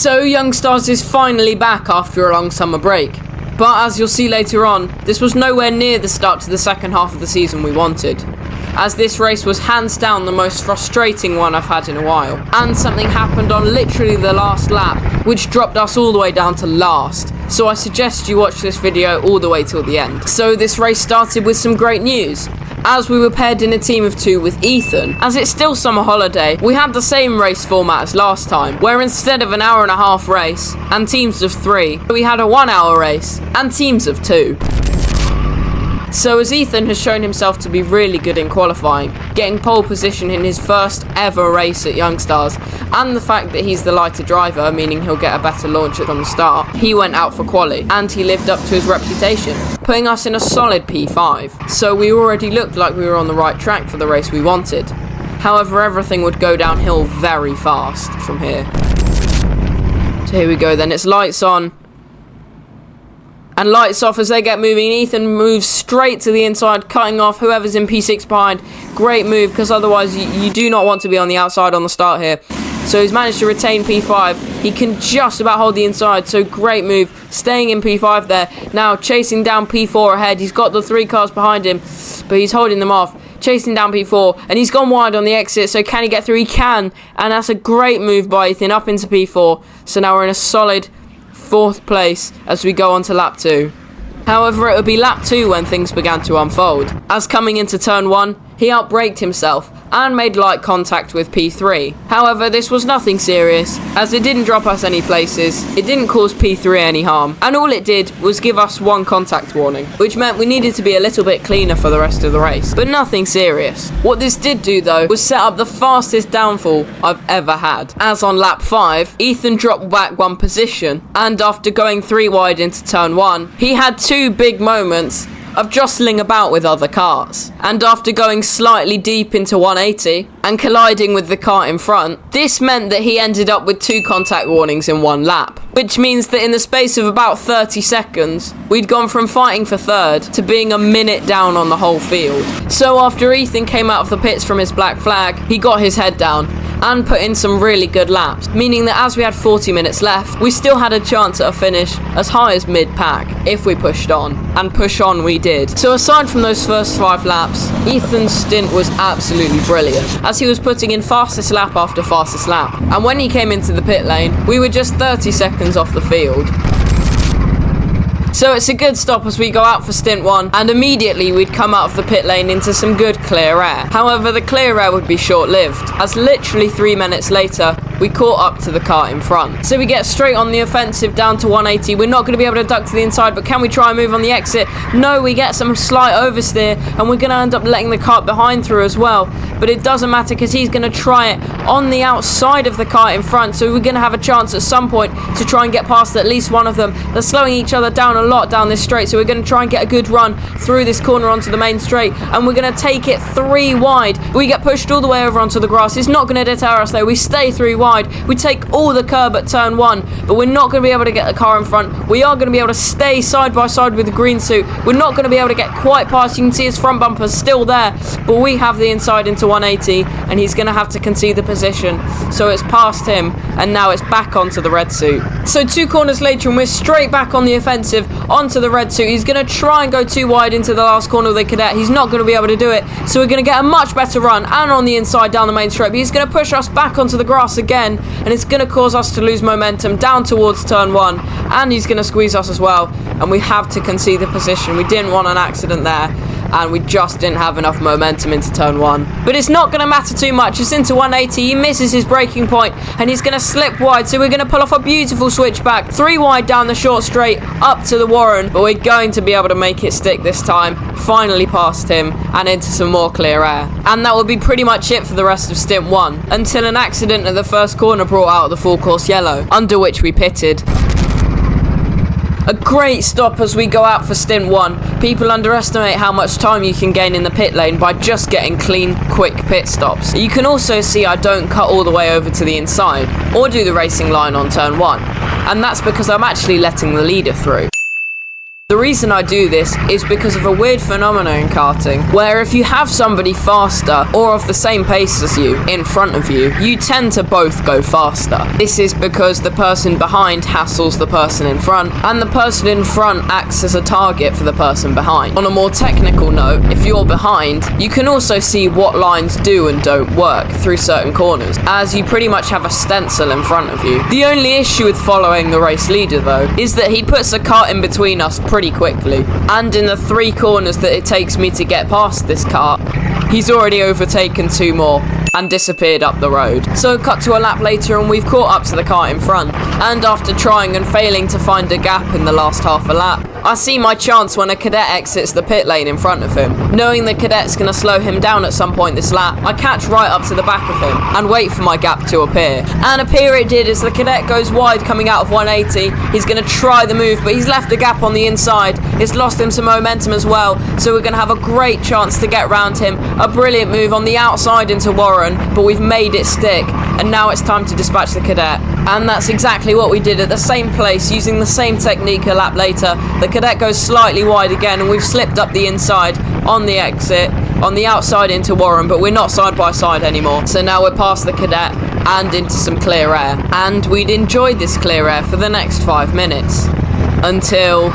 So Youngstarz is finally back after a long summer break. But as you'll see later on, this was nowhere near the start to the second half of the season we wanted, as this race was hands down the most frustrating one I've had in a while. And something happened on literally the last lap, which dropped us all the way down to last. So I suggest you watch this video all the way till the end. So this race started with some great news, as we were paired in a team of 2 with Ethan. As it's still summer holiday, we had the same race format as last time, where instead of an hour-and-a-half race and teams of 3, we had a 1-hour race and teams of 2. So as Ethan has shown himself to be really good in qualifying, getting pole position in his first ever race at Youngstarz, and the fact that he's the lighter driver, meaning he'll get a better launch from the start, he went out for quali, and he lived up to his reputation, putting us in a solid P5. So we already looked like we were on the right track for the race we wanted. However, everything would go downhill very fast from here. So here we go then, it's lights on. And lights off as they get moving. Ethan moves straight to the inside, cutting off whoever's in P6 behind. Great move, because otherwise you do not want to be on the outside on the start here. So he's managed to retain P5. He can just about hold the inside, so great move. Staying in P5 there. Now chasing down P4 ahead. He's got the 3 cars behind him, but he's holding them off. Chasing down P4, and he's gone wide on the exit, so can he get through? He can, and that's a great move by Ethan up into P4. So now we're in a solid 4th place as we go on to lap 2. However, it would be lap 2 when things began to unfold, as coming into turn 1, he outbraked himself and made light contact with P3. However, this was nothing serious, as it didn't drop us any places, it didn't cause P3 any harm, and all it did was give us 1 contact warning, which meant we needed to be a little bit cleaner for the rest of the race, but nothing serious. What this did do though was set up the fastest downfall I've ever had, as on lap 5, Ethan dropped back 1 position, and after going 3 wide into turn 1, he had 2 big moments of jostling about with other cars, and after going slightly deep into 180 and colliding with the car in front, this meant that he ended up with 2 contact warnings in 1 lap, which means that in the space of about 30 seconds we'd gone from fighting for 3rd to being a minute down on the whole field. So after Ethan came out of the pits from his black flag, he got his head down and put in some really good laps, meaning that as we had 40 minutes left, we still had a chance at a finish as high as mid-pack if we pushed on, and push on we did. So aside from those first 5 laps, Ethan's stint was absolutely brilliant, as he was putting in fastest lap after fastest lap, and when he came into the pit lane, we were just 30 seconds off the field. So it's a good stop as we go out for stint 1, and immediately we'd come out of the pit lane into some good clear air. However, the clear air would be short-lived, as literally 3 minutes later, we caught up to the car in front. So we get straight on the offensive down to 180. We're not going to be able to duck to the inside, but can we try and move on the exit? No, we get some slight oversteer, and we're going to end up letting the car behind through as well. But it doesn't matter, because he's going to try it on the outside of the car in front, so we're going to have a chance at some point to try and get past at least one of them. They're slowing each other down a lot down this straight, so we're going to try and get a good run through this corner onto the main straight, and we're going to take it 3 wide. We get pushed all the way over onto the grass. It's not going to deter us though. We stay 3 wide. We take all the curb at turn 1, but we're not going to be able to get the car in front. We are going to be able to stay side by side with the green suit. We're not going to be able to get quite past. You can see his front bumper's still there, but we have the inside into 180, and he's going to have to concede the position. So it's past him, and now it's back onto the red suit. So 2 corners later, and we're straight back on the offensive onto the red suit. He's going to try and go 2 wide into the last corner of the cadet. He's not going to be able to do it, so we're going to get a much better run, and on the inside down the main straight. But he's going to push us back onto the grass again, and it's going to cause us to lose momentum down towards turn 1, and he's going to squeeze us as well, and we have to concede the position. We didn't want an accident there, and we just didn't have enough momentum into turn 1. But it's not going to matter too much. It's into 180. He misses his braking point, and he's going to slip wide, so we're going to pull off a beautiful switchback 3 wide down the short straight up to the Warren, but we're going to be able to make it stick this time. Finally past him and into some more clear air. And that would be pretty much it for the rest of stint 1, until an accident at the first corner brought out the full course yellow, under which we pitted. A great stop as we go out for stint 1. People underestimate how much time you can gain in the pit lane by just getting clean, quick pit stops. You can also see I don't cut all the way over to the inside, or do the racing line on turn 1. And that's because I'm actually letting the leader through. The reason I do this is because of a weird phenomenon in karting, where if you have somebody faster or of the same pace as you in front of you, you tend to both go faster. This is because the person behind hassles the person in front, and the person in front acts as a target for the person behind. On a more technical note, if you're behind, you can also see what lines do and don't work through certain corners, as you pretty much have a stencil in front of you. The only issue with following the race leader though, is that he puts a cart in between us pretty quickly, and in the 3 corners that it takes me to get past this cart, he's already overtaken 2 more and disappeared up the road. So cut to a lap later and we've caught up to the cart in front, and after trying and failing to find a gap in the last half a lap, I see my chance when a cadet exits the pit lane in front of him. Knowing the cadet's going to slow him down at some point this lap, I catch right up to the back of him and wait for my gap to appear. And appear it did as the cadet goes wide coming out of 180. He's going to try the move, but he's left a gap on the inside. It's lost him some momentum as well, so we're going to have a great chance to get round him. A brilliant move on the outside into Warren, but we've made it stick, and now it's time to dispatch the cadet. And that's exactly what we did at the same place, using the same technique a lap later. The cadet goes slightly wide again, and we've slipped up the inside on the exit, on the outside into Warren, but we're not side by side anymore. So now we're past the cadet and into some clear air. And we'd enjoyed this clear air for the next 5 minutes. Until...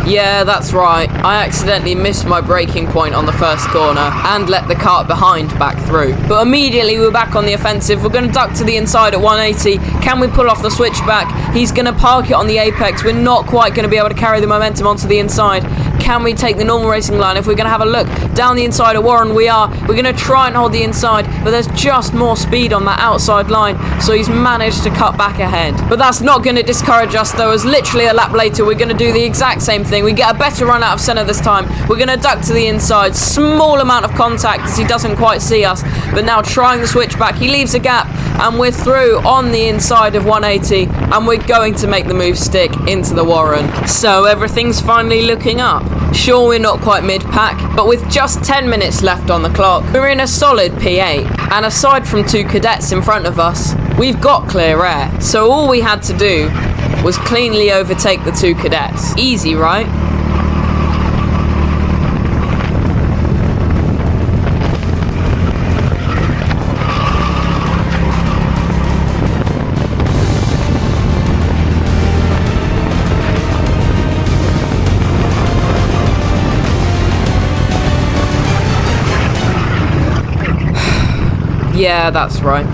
Yeah, that's right. I accidentally missed my braking point on the first corner and let the cart behind back through. But immediately we're back on the offensive. We're going to duck to the inside at 180. Can we pull off the switchback? He's going to park it on the apex. We're not quite going to be able to carry the momentum onto the inside. Can we take the normal racing line? If we're going to have a look down the inside of Warren, we are. We're going to try and hold the inside, but there's just more speed on that outside line, so he's managed to cut back ahead. But that's not going to discourage us though, as literally a lap later we're going to do the exact same thing. We get a better run out of centre this time. We're going to duck to the inside. Small amount of contact as he doesn't quite see us, but now trying the switchback, he leaves a gap, and we're through on the inside of 180, and we're going to make the move stick into the Warren. So everything's finally looking up. Sure, we're not quite mid-pack, but with just 10 minutes left on the clock, we're in a solid P8, and aside from 2 cadets in front of us, we've got clear air. So all we had to do was cleanly overtake the 2 cadets. Easy, right? Yeah, that's right.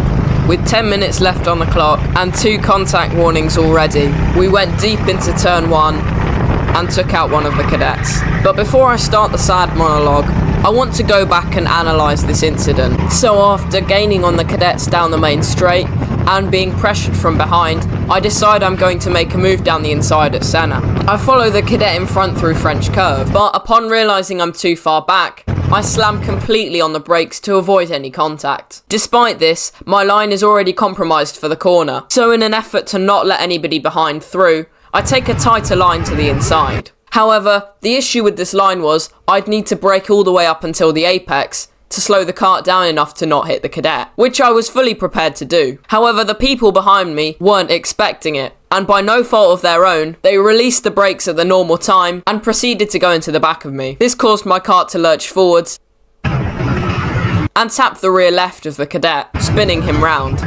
With 10 minutes left on the clock and 2 contact warnings already, we went deep into turn 1 and took out one of the cadets. But before I start the sad monologue, I want to go back and analyse this incident. So after gaining on the cadets down the main straight and being pressured from behind, I decide I'm going to make a move down the inside at Senna. I follow the cadet in front through French curve, but upon realising I'm too far back, I slam completely on the brakes to avoid any contact. Despite this, my line is already compromised for the corner, so in an effort to not let anybody behind through, I take a tighter line to the inside. However, the issue with this line was I'd need to brake all the way up until the apex to slow the cart down enough to not hit the cadet, which I was fully prepared to do. However, the people behind me weren't expecting it, and by no fault of their own, they released the brakes at the normal time and proceeded to go into the back of me. This caused my cart to lurch forwards and tap the rear left of the cadet, spinning him round.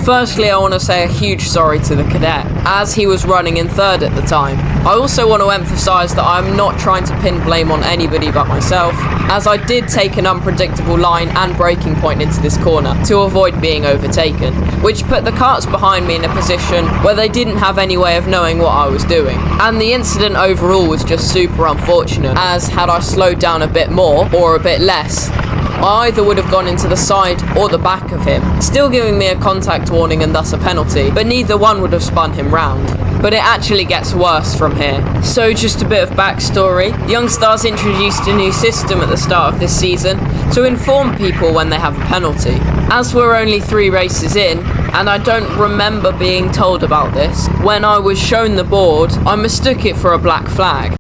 Firstly, I want to say a huge sorry to the cadet, as he was running in third at the time. I also want to emphasise that I'm not trying to pin blame on anybody but myself, as I did take an unpredictable line and braking point into this corner to avoid being overtaken, which put the carts behind me in a position where they didn't have any way of knowing what I was doing. And the incident overall was just super unfortunate, as had I slowed down a bit more or a bit less, I either would have gone into the side or the back of him, still giving me a contact warning and thus a penalty, but neither one would have spun him round. But it actually gets worse from here. So just a bit of backstory. Youngstarz introduced a new system at the start of this season to inform people when they have a penalty. As we're only 3 races in, and I don't remember being told about this, when I was shown the board, I mistook it for a black flag.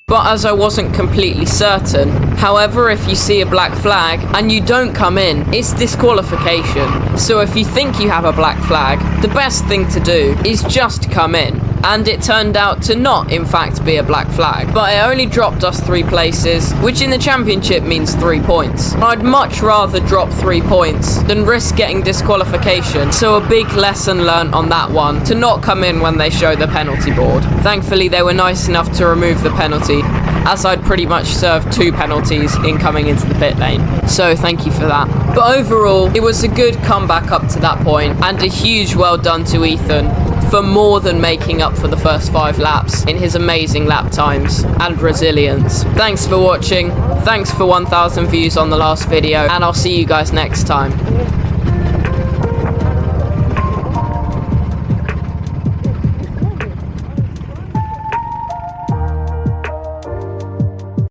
But as I wasn't completely certain, however, if you see a black flag and you don't come in, it's disqualification. So if you think you have a black flag, the best thing to do is just come in. and it turned out to not, in fact, be a black flag. But it only dropped us 3 places, which in the championship means 3 points. I'd much rather drop 3 points than risk getting disqualification, so a big lesson learnt on that one, to not come in when they show the penalty board. Thankfully, they were nice enough to remove the penalty, as I'd pretty much served 2 penalties in coming into the pit lane. So thank you for that. But overall, it was a good comeback up to that point, and a huge well done to Ethan for more than making up for the first 5 laps in his amazing lap times and resilience. Thanks for watching, thanks for 1,000 views on the last video, and I'll see you guys next time.